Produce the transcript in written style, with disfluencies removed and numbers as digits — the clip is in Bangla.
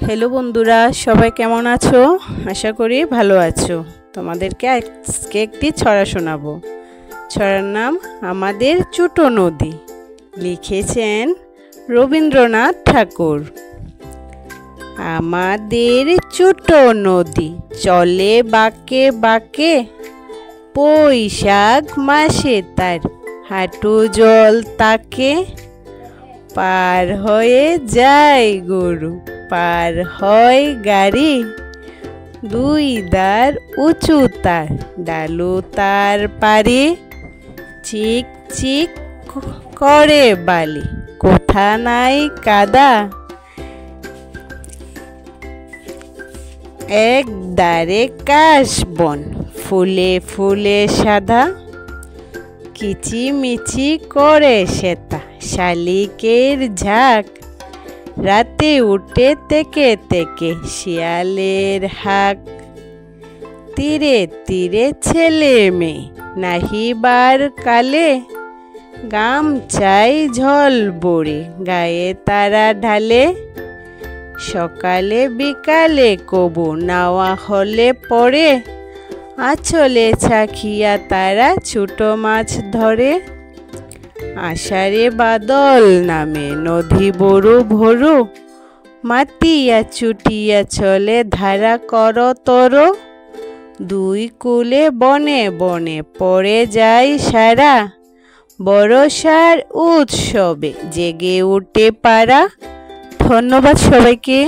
হ্যালো বন্ধুরা, সবাই কেমন আছো? আশা করি ভালো আছো। তোমাদেরকে আজকে একটি ছড়া শোনাবো। ছড়ার নাম আমাদের ছোট নদী। লিখেছেন রবীন্দ্রনাথ ঠাকুর। আমাদের ছোট নদী চলে বাঁকে বাঁকে, বৈশাখ মাসে তার হাঁটু জল তাকে। পার হয়ে যায় গরু, পার হয় গাড়ি, দুই দার উঁচু তার, ডালু তার পারি। চিক চিক করে বালি, কোথা নাই কাদা, এক দারে কাশবন, ফুলে ফুলে সাদা। কিচিমিচি করে সেতা শালিকের ঝাঁক, রাতে উঠে থেকে থেকে শিয়ালের হাক। তীরে তীরে ছেলে মেয়ে নাহিবার কালে, গামছায় ঝল বড়ে গায়ে তারা ঢালে। সকালে বিকালে কবু নাওয়া হলে পরে, আঁচলে ছাখিয়া তারা ছোট মাছ ধরে। আষাঢ়ে বাদল নামে নদী বড়ু ভরু, মাতিয়া চুটিয়া চলে ধারা কর তর। দুই কূলে বনে বনে পড়ে যায় সারা, বর্ষার উৎসবে জেগে উঠে পাড়া। ধন্যবাদ সবাইকে।